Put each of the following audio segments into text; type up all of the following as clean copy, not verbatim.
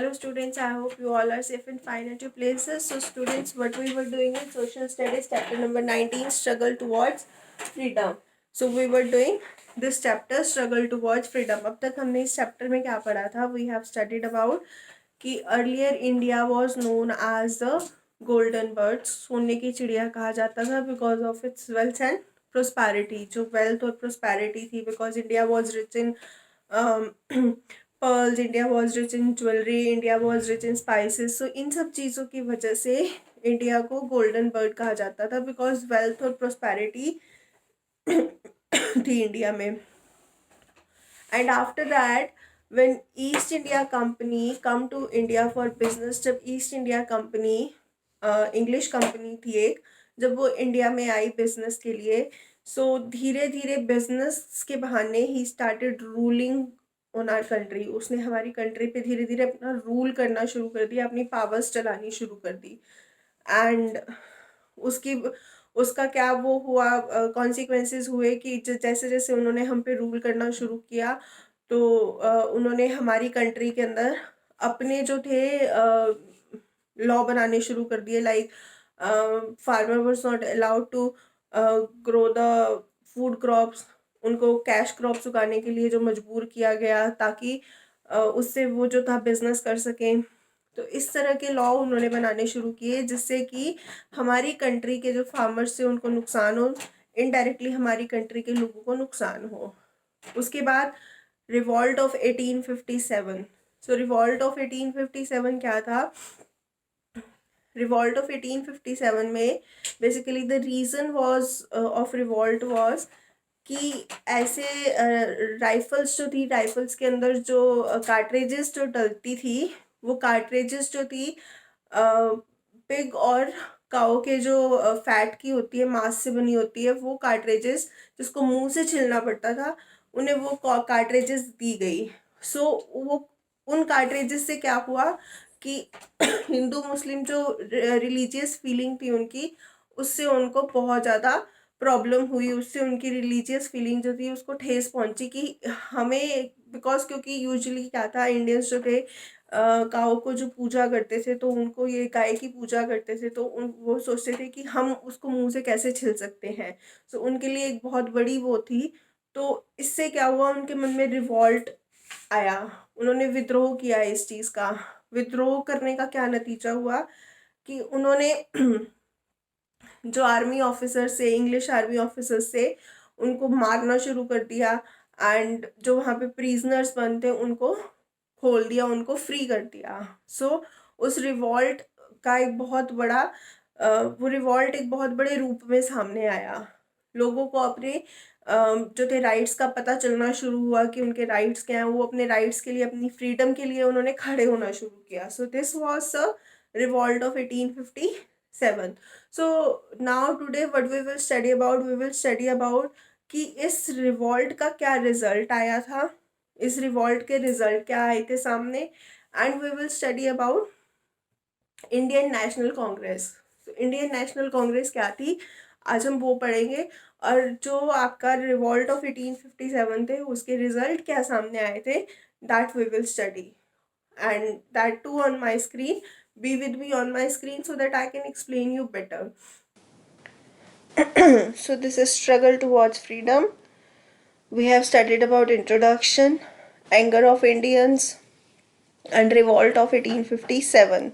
Hello students, I hope you all are safe and fine at your places. So students, what we were doing in social studies chapter number 19, struggle towards freedom. So we were doing this chapter, struggle towards freedom. अब तक हमने इस chapter में क्या पढ़ा था? We have studied about कि earlier India was known as the golden bird, सोने की चिड़िया कहा जाता था because of its wealth and prosperity. जो wealth और prosperity थी, because India was rich in pearls, India was rich in jewelry, India was rich in spices. So इन सब चीज़ों की वजह से इंडिया को गोल्डन बर्ड कहा जाता था बिकॉज वेल्थ और प्रोस्पेरिटी थी इंडिया में. And after that when East India Company come to India for business, जब East India Company English company थी एक, जब वो इंडिया में आई बिजनेस के लिए, सो धीरे धीरे बिजनेस के बहाने he started ruling on our country. उसने हमारी कंट्री पे धीरे धीरे अपना रूल करना शुरू कर दिया, अपनी पावर्स चलानी शुरू कर दी. एंड उसकी उसका क्या वो हुआ, कॉन्सिक्वेंसेस हुए कि जैसे जैसे उन्होंने हम पे रूल करना शुरू किया तो उन्होंने हमारी कंट्री के अंदर अपने जो थे लॉ बनाने शुरू कर दिए. Like farmer was not allowed to grow the food crops. उनको कैश क्रॉप्स उगाने के लिए जो मजबूर किया गया ताकि उससे वो जो था बिजनेस कर सकें. तो इस तरह के लॉ उन्होंने बनाने शुरू किए जिससे कि हमारी कंट्री के जो फार्मर्स थे उनको नुकसान हो, इनडायरेक्टली हमारी कंट्री के लोगों को नुकसान हो. उसके बाद revolt of 1857. So revolt of 1857 क्या था? रिवॉल्ट ऑफ 1857 में basically the reason was of revolt was कि ऐसे राइफल्स जो थी, राइफल्स के अंदर जो कार्ट्रेजेस जो डलती थी, वो कार्ट्रेजेस जो थी पिग और काऊ के जो फैट की होती है, मांस से बनी होती है, वो कार्ट्रेजेस जिसको मुंह से छिलना पड़ता था, उन्हें वो कार्ट्रेजेस दी गई. सो वो उन कार्ट्रेजेस से क्या हुआ कि हिंदू मुस्लिम जो रिलीजियस फीलिंग थी उनकी, उससे उनको बहुत ज़्यादा प्रॉब्लम हुई. उससे उनकी रिलीजियस फीलिंग जो थी उसको ठेस पहुंची कि हमें, बिकॉज क्योंकि यूजुअली क्या था, इंडियंस जो थे काऊ को जो पूजा करते थे तो उनको ये गाय की पूजा करते थे तो वो सोचते थे कि हम उसको मुंह से कैसे छिल सकते हैं. सो उनके लिए एक बहुत बड़ी वो थी. तो इससे क्या हुआ, उनके मन में रिवॉल्ट आया, उन्होंने विद्रोह किया इस चीज़ का. विद्रोह करने का क्या नतीजा हुआ कि उन्होंने जो आर्मी ऑफिसर्स से, इंग्लिश आर्मी ऑफिसर्स से, उनको मारना शुरू कर दिया. एंड जो वहाँ पे प्रिजनर्स बनते उनको खोल दिया, उनको फ्री कर दिया. सो उस रिवॉल्ट का एक बहुत बड़ा वो रिवॉल्ट एक बहुत बड़े रूप में सामने आया. लोगों को अपने जो थे राइट्स का पता चलना शुरू हुआ कि उनके राइट्स क्या हैं. वो अपने राइट्स के लिए, अपनी फ्रीडम के लिए उन्होंने खड़े होना शुरू किया. So this was a revolt of 1857. So now today what we will study about, we will study about कि इस रिवॉल्ट का क्या रिजल्ट आया था, इस रिवॉल्ट के रिजल्ट क्या आए थे सामने. And we will study about Indian national Congress. Indian national Congress क्या थी, आज हम वो पढ़ेंगे. और जो आपका रिवॉल्ट ऑफ 1857 थे उसके रिजल्ट क्या सामने आए थे, that we will study. And that too on my screen. Be with me on my screen so that I can explain you better. So this is struggle towards freedom. We have studied about introduction, anger of Indians, and revolt of 1857.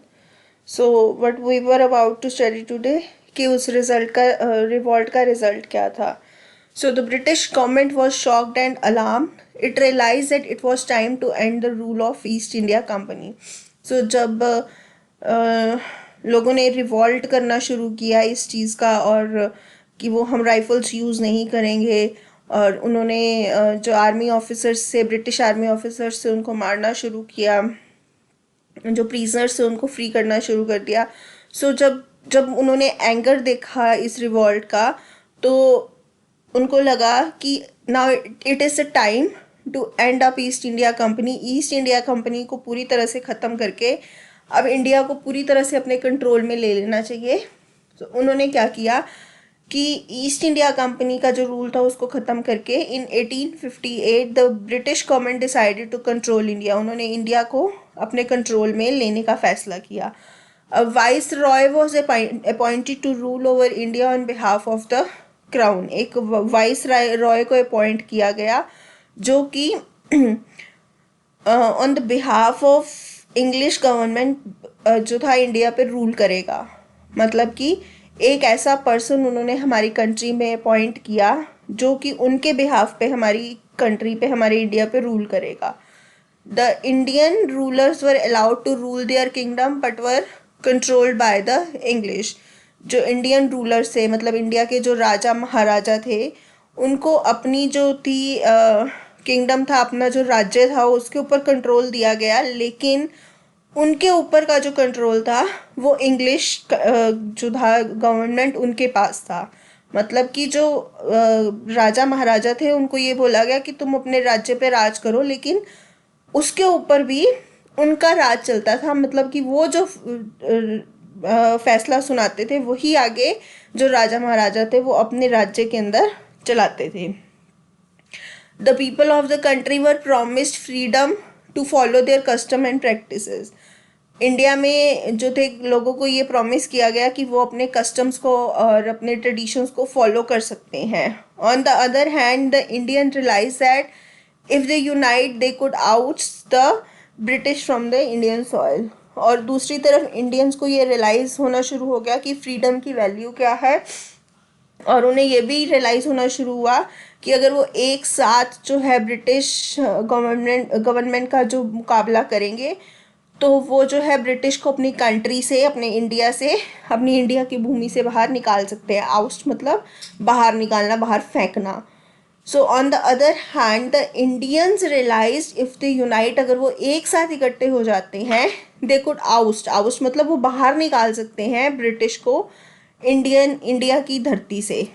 So what we were about to study today कि उस result का revolt का result क्या था. So the British government was shocked and alarmed. It realized that it was time to end the rule of East India Company. So जब लोगों ने revolt करना शुरू किया इस चीज़ का, और कि वो हम राइफल्स यूज़ नहीं करेंगे, और उन्होंने जो आर्मी ऑफिसर्स से, ब्रिटिश आर्मी ऑफिसर्स से, उनको मारना शुरू किया, जो प्रिजनर्स थे उनको फ्री करना शुरू कर दिया. सो जब उन्होंने एंगर देखा इस रिवॉल्ट का, तो उनको लगा कि now it is a time to end up East India Company. East India Company को पूरी तरह से ख़त्म करके अब इंडिया को पूरी तरह से अपने कंट्रोल में ले लेना चाहिए. तो उन्होंने क्या किया कि ईस्ट इंडिया कंपनी का जो रूल था उसको ख़त्म करके in 1858 the British government decided to control India, उन्होंने इंडिया को अपने कंट्रोल में लेने का फैसला किया. Viceroy was appointed to rule over India on behalf of the crown. एक वाइस रॉय को अपॉइंट किया गया जो कि on the behalf of English government जो था इंडिया पे रूल करेगा. मतलब कि एक ऐसा पर्सन उन्होंने हमारी कंट्री में अपॉइंट किया जो कि उनके बिहाफ पे हमारी कंट्री पे हमारे इंडिया पे रूल करेगा. The Indian rulers were allowed to rule their kingdom but were controlled by the English. जो इंडियन रूलर्स थे मतलब इंडिया के जो राजा महाराजा थे उनको अपनी जो थी किंगडम था, अपना जो राज्य था उसके ऊपर कंट्रोल दिया गया, लेकिन उनके ऊपर का जो कंट्रोल था वो इंग्लिश जो था गवर्नमेंट उनके पास था. मतलब कि जो राजा महाराजा थे उनको ये बोला गया कि तुम अपने राज्य पे राज करो, लेकिन उसके ऊपर भी उनका राज चलता था. मतलब कि वो जो फैसला सुनाते थे वही आगे जो राजा महाराजा थे वो अपने राज्य के अंदर चलाते थे. The people of the country were promised freedom to follow their custom and practices. India में जो थे लोगों को ये प्रॉमिस किया गया कि वो अपने कस्टम्स को और अपने ट्रेडिशंस को फॉलो कर सकते हैं. On the other hand the Indian realize that if they unite they could out the British from the Indian soil. और दूसरी तरफ इंडियंस को ये रियलाइज़ होना शुरू हो गया कि फ्रीडम की वैल्यू क्या है, और उन्हें ये भी रियलाइज़ होना शुरू हुआ कि अगर वो एक साथ जो है ब्रिटिश गवर्नमेंट का जो मुकाबला करेंगे तो वो जो है ब्रिटिश को अपनी कंट्री से, अपने इंडिया से, अपनी इंडिया की भूमि से बाहर निकाल सकते हैं. आउस्ट मतलब बाहर निकालना, बाहर फेंकना. So on the other hand the Indians realize if they unite, अगर वो एक साथ इकट्ठे हो जाते हैं, दे कुड आउस्ट मतलब वो बाहर निकाल सकते हैं ब्रिटिश को इंडिया की धरती से.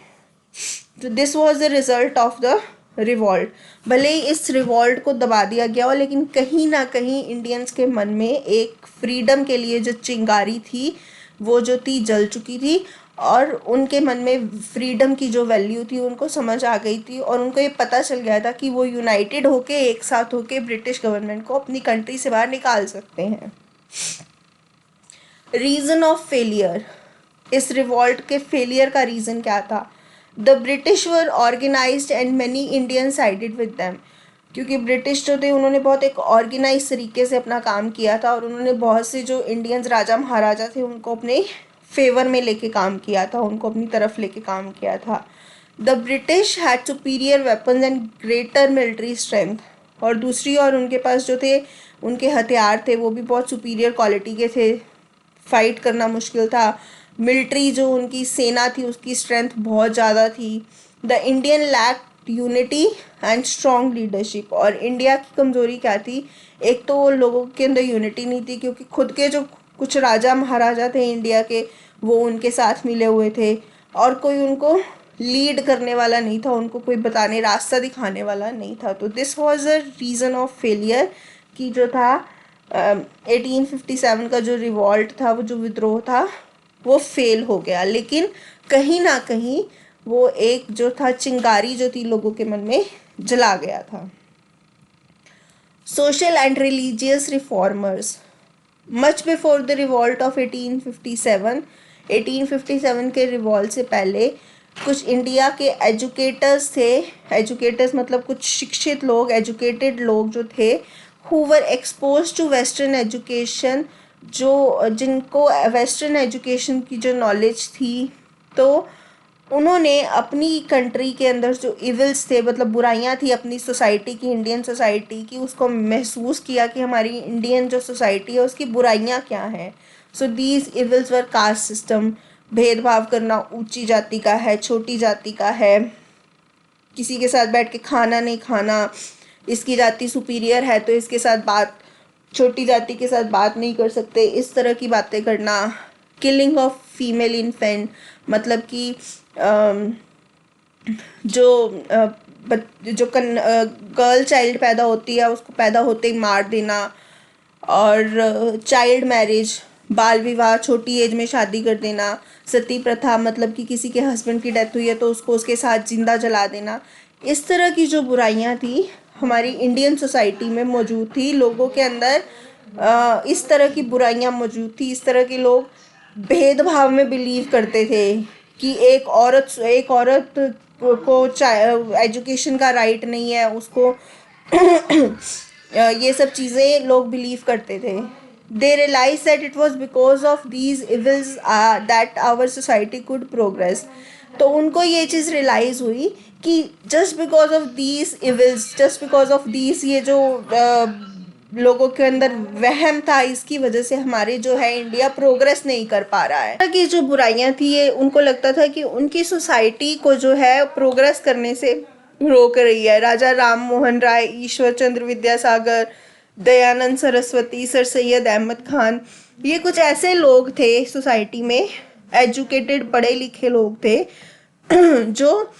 तो this was the result of the revolt. भले ही इस रिवॉल्ट को दबा दिया गया हो, लेकिन कहीं ना कहीं इंडियंस के मन में एक फ्रीडम के लिए जो चिंगारी थी वो जो थी जल चुकी थी, और उनके मन में फ्रीडम की जो वैल्यू थी उनको समझ आ गई थी, और उनको ये पता चल गया था कि वो यूनाइटेड होके एक साथ होके ब्रिटिश गवर्नमेंट को अपनी कंट्री से बाहर निकाल सकते हैं. Reason of failure. इस रिवॉल्ट के फेलियर का रीज़न क्या था? The British were organized and many Indian sided with them. क्योंकि ब्रिटिश जो थे उन्होंने बहुत एक ऑर्गेनाइज तरीके से अपना काम किया था, और उन्होंने बहुत से जो इंडियंस राजा महाराजा थे उनको अपने फेवर में लेके काम किया था, उनको अपनी तरफ लेके काम किया था. The British had superior weapons and greater military strength. और दूसरी ओर उनके पास जो थे उनके हथियार थे वो भी बहुत सुपीरियर क्वालिटी के थे, फाइट करना मुश्किल था. मिलिट्री जो उनकी सेना थी उसकी स्ट्रेंथ बहुत ज़्यादा थी. The Indian lack unity and strong leadership. और इंडिया की कमज़ोरी क्या थी? एक तो लोगों के अंदर यूनिटी नहीं थी, क्योंकि खुद के जो कुछ राजा महाराजा थे इंडिया के वो उनके साथ मिले हुए थे, और कोई उनको लीड करने वाला नहीं था, उनको कोई बताने रास्ता दिखाने वाला नहीं था. तो this was a reason of failure कि जो था 1857 का जो रिवॉल्ट था, वो जो विद्रोह था वो फेल हो गया. लेकिन कहीं ना कहीं वो एक जो था चिंगारी जो थी लोगों के मन में जला गया था. Social and religious reformers. Much before the revolt of 1857 के रिवॉल्ट से पहले कुछ इंडिया के एजुकेटर्स थे. एजुकेटर्स मतलब कुछ शिक्षित लोग, एजुकेटेड लोग जो थे, who were expose to western education, जो जिनको वेस्टर्न एजुकेशन की जो नॉलेज थी, तो उन्होंने अपनी कंट्री के अंदर जो इविल्स थे, मतलब बुराइयां थी अपनी सोसाइटी की, इंडियन सोसाइटी की, उसको महसूस किया कि हमारी इंडियन जो सोसाइटी है उसकी बुराइयां क्या हैं. So these evils were caste system. भेदभाव करना, ऊंची जाति का है, छोटी जाति का है, किसी के साथ बैठ के खाना नहीं खाना, इसकी जाति सुपीरियर है तो इसके साथ बात, छोटी जाति के साथ बात नहीं कर सकते, इस तरह की बातें करना. किलिंग ऑफ फीमेल इन्फेंट, मतलब कि जो गर्ल चाइल्ड पैदा होती है उसको पैदा होते ही मार देना. और चाइल्ड मैरिज, बाल विवाह, छोटी एज में शादी कर देना, सती प्रथा मतलब कि किसी के हस्बैंड की डेथ हुई है तो उसको उसके साथ जिंदा जला देना, इस तरह की जो बुराइयां थी हमारी इंडियन सोसाइटी में मौजूद थी। लोगों के अंदर इस तरह की बुराइयां मौजूद थी। इस तरह के लोग भेदभाव में बिलीव करते थे कि एक औरत को एजुकेशन का राइट नहीं है, उसको ये सब चीज़ें लोग बिलीव करते थे। They realize that it was because of these evils that our society could progress. तो उनको ये चीज़ रियलाइज हुई कि just because of these evils, just because of these, ये जो लोगों के अंदर वहम था, इसकी वजह से हमारे जो है इंडिया प्रोग्रेस नहीं कर पा रहा है। कि जो बुराइयां थी ये उनको लगता था कि उनकी सोसाइटी को जो है प्रोग्रेस करने से रोक रही है। राजा राम मोहन राय, ईश्वर चंद्र विद्यासागर, दयानंद सरस्वती, सर सैयद अहमद खान, ये कुछ ऐसे लोग थे सोसाइटी में, एजुकेटेड पढ़े लिखे लोग थे जो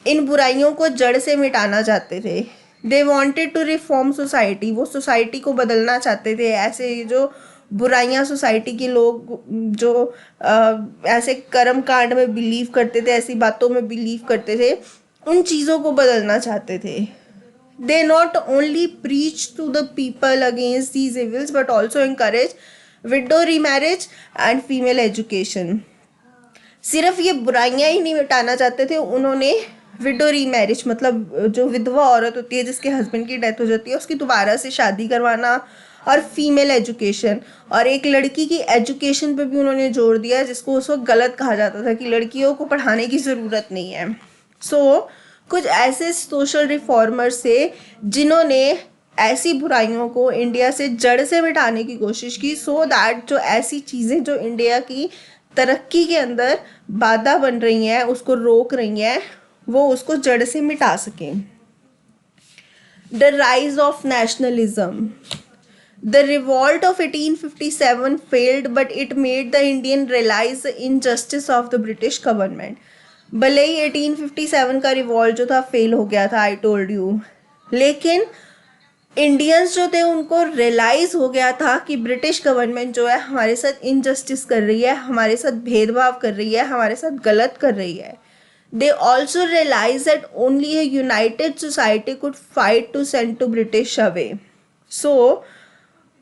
इन बुराइयों को जड़ से मिटाना चाहते थे। They wanted to reform society, वो सोसाइटी को बदलना चाहते थे। ऐसे जो बुराइयां सोसाइटी के लोग जो ऐसे कर्म कांड में बिलीव करते थे, ऐसी बातों में बिलीव करते थे, उन चीज़ों को बदलना चाहते थे। They not only preach to the people against these evils but also encourage widow remarriage and female education. सिर्फ ये बुराइयां ही नहीं मिटाना चाहते थे, उन्होंने विडो रीमैरिज मतलब जो विधवा औरत होती है जिसके हस्बैंड की डेथ हो जाती है उसकी दोबारा से शादी करवाना, और फीमेल एजुकेशन, और एक लड़की की एजुकेशन पे भी उन्होंने जोर दिया जिसको उस वक्त गलत कहा जाता था कि लड़कियों को पढ़ाने की ज़रूरत नहीं है। कुछ ऐसे सोशल रिफॉर्मर्स थे जिन्होंने ऐसी बुराइयों को इंडिया से जड़ से मिटाने की कोशिश की, सो दैट जो ऐसी चीज़ें जो इंडिया की तरक्की के अंदर बाधा बन रही हैं, उसको रोक रही हैं, वो उसको जड़ से मिटा सकें। The rise of nationalism. The revolt of 1857 failed, but it made the Indian realize the injustice of the British government. भले ही 1857 का रिवॉल्ट जो था फेल हो गया था, आई टोल्ड यू, लेकिन इंडियंस जो थे उनको रियलाइज हो गया था कि ब्रिटिश गवर्नमेंट जो है हमारे साथ इनजस्टिस कर रही है, हमारे साथ भेदभाव कर रही है, हमारे साथ गलत कर रही है। They also realized that only a united society could fight to send to British away. So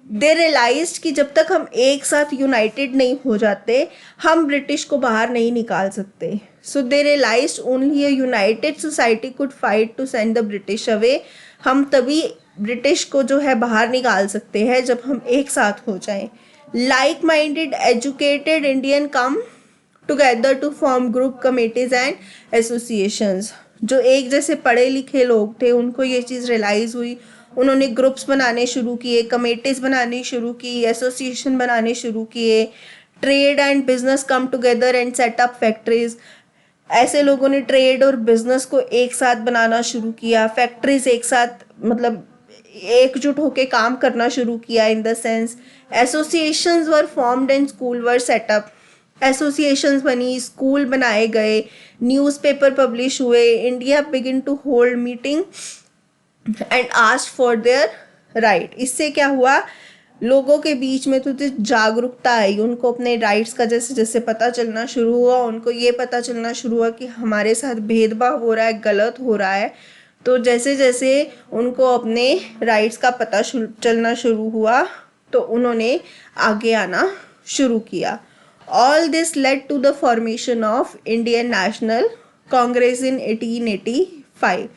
they realize कि जब तक हम एक साथ यूनाइटेड नहीं हो जाते हम ब्रिटिश को बाहर नहीं निकाल सकते। So they realize only a united society could fight to send the British away. हम तभी ब्रिटिश को जो है बाहर निकाल सकते हैं जब हम एक साथ हो जाएं। Like minded educated Indian come together to form group committees and associations. जो एक जैसे पढ़े लिखे लोग थे उनको ये चीज़ रियलाइज़ हुई, उन्होंने ग्रुप्स बनाने शुरू किए, कमेटीज बनानी शुरू की, एसोसिएशन बनाने शुरू किए। Trade and business come together and set up factories. ऐसे लोगों ने ट्रेड और बिजनेस को एक साथ बनाना शुरू किया, फैक्ट्रीज एक साथ मतलब एकजुट होकर काम करना शुरू किया। In the sense associations were formed and school were set up. Associations बनी, स्कूल बनाए गए, न्यूज़पेपर पब्लिश हुए। India begin to hold meeting and ask for their right. इससे क्या हुआ, लोगों के बीच में तो जागरूकता आई, उनको अपने राइट्स का जैसे जैसे पता चलना शुरू हुआ, उनको ये पता चलना शुरू हुआ कि हमारे साथ भेदभाव हो रहा है, गलत हो रहा है। तो जैसे जैसे उनको अपने राइट्स का पता चलना शुरू हुआ तो उन्होंने आगे आना शुरू किया। All this led to the formation of Indian national Congress in 1885।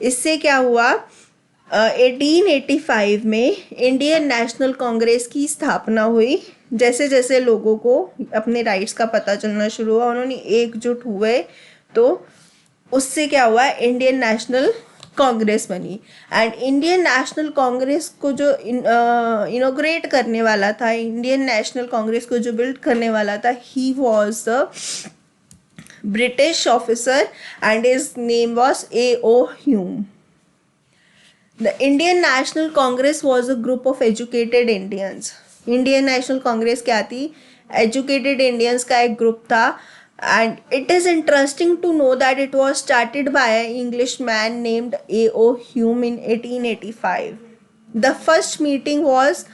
इससे क्या हुआ, 1885 में इंडियन नेशनल कांग्रेस की स्थापना हुई। जैसे जैसे लोगों को अपने राइट्स का पता चलना शुरू हुआ, उन्होंने एकजुट हुए, तो उससे क्या हुआ, इंडियन नेशनल कांग्रेस बनी। एंड इंडियन नेशनल कांग्रेस को जो इनोग्रेट करने वाला था, इंडियन नेशनल कांग्रेस को जो बिल्ड करने वाला था, he was the British officer and his name was A.O. Hume. The Indian National Congress was a group of educated Indians. Indian National Congress क्या थी, educated Indians का एक ग्रुप था। and it is interesting to know that it was started by an Englishman named A.O. Hume in 1885. The first meeting was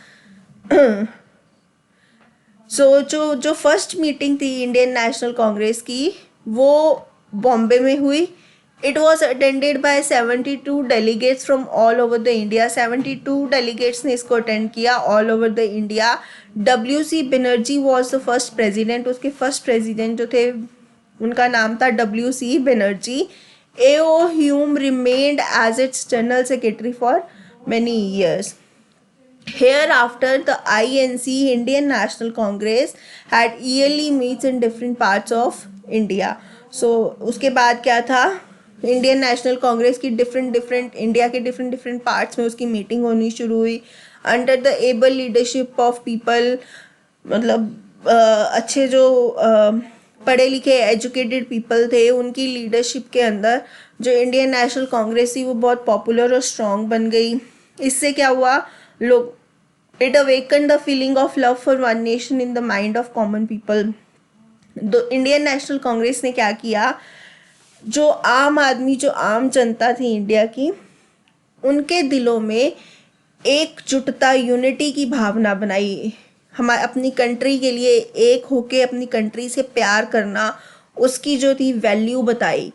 जो जो first meeting थी Indian national Congress की, वो बॉम्बे में हुई. It was attended by 72 delegates from all over the India. 72 delegates ने इसको attend किया all over the India. W.C. Banerjee was the first president. उसके फर्स्ट प्रेजिडेंट जो थे उनका नाम था W.C. Banerjee. A.O. Hume remained as its general secretary for many years. Hereafter, the INC, Indian National Congress, had yearly meets in different parts of India. So उसके बाद क्या था, इंडियन नेशनल कांग्रेस की डिफरेंट इंडिया के डिफरेंट पार्ट्स में उसकी meeting होनी शुरू हुई under the able leadership of people. मतलब अच्छे जो पढ़े लिखे एजुकेटेड पीपल थे, उनकी लीडरशिप के अंदर जो इंडियन नेशनल कांग्रेस थी वो बहुत पॉपुलर और स्ट्रॉन्ग बन गई. इससे क्या हुआ, लोग it awaken the feeling of love for one nation in the mind of common people. Indian national Congress ने क्या किया, जो आम आदमी, जो आम जनता थी इंडिया की, उनके दिलों में एकजुटता, यूनिटी की भावना बनाई. हमारे अपनी कंट्री के लिए एक होके अपनी कंट्री से प्यार करना, उसकी जो थी वैल्यू बताई.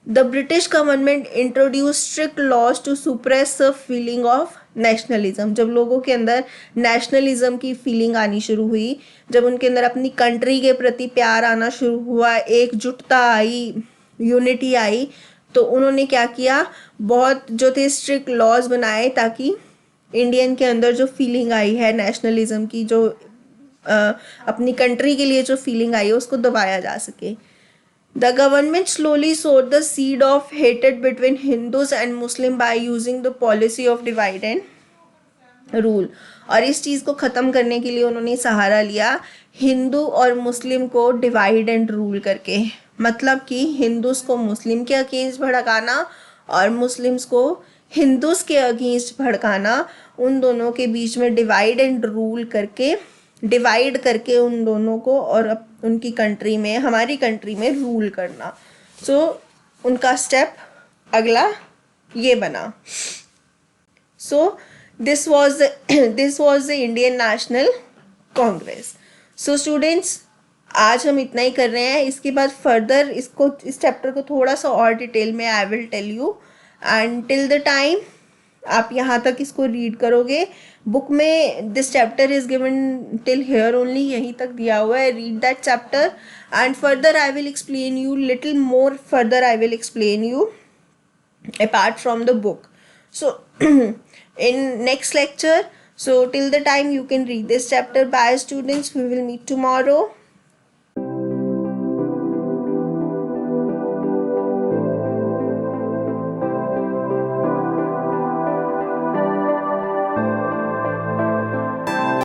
The British government introduce strict laws to suppress the feeling of nationalism. जब लोगों के अंदर नेशनलिज्म की फीलिंग आनी शुरू हुई, जब उनके अंदर अपनी कंट्री के प्रति प्यार आना शुरू हुआ, एकजुटता आई, यूनिटी आई, तो उन्होंने क्या किया, बहुत जो थे स्ट्रिक्ट लॉज बनाए ताकि इंडियन के अंदर जो फीलिंग आई है नेशनलिज्म की, जो अपनी कंट्री के लिए जो फीलिंग आई है, उसको दबाया जा सके. The government slowly sowed the seed of hatred between Hindus and Muslim by using the policy of divide and rule. और इस चीज़ को ख़त्म करने के लिए उन्होंने सहारा लिया हिंदू और मुस्लिम को डिवाइड एंड रूल करके. मतलब कि हिंदूस को मुस्लिम के अगेंस्ट भड़काना और मुस्लिम्स को हिंदूस के अगेंस्ट भड़काना, उन दोनों के बीच में डिवाइड एंड रूल करके, डिवाइड करके उन दोनों को और उनकी कंट्री में, हमारी कंट्री में रूल करना. सो उनका स्टेप अगला ये बना. So this was the Indian national Congress. So students, आज हम इतना ही कर रहे हैं. इसके बाद फर्दर इस चैप्टर को थोड़ा सा और डिटेल में I will tell you. And till the time आप यहाँ तक इसको रीड करोगे. बुक में this chapter is given till here only, यहीं तक दिया हुआ है. Read that chapter and further I will explain you little more. Further I will explain you apart from the book. So in next lecture, so till the time you can read this chapter. Bye students, we will meet tomorrow.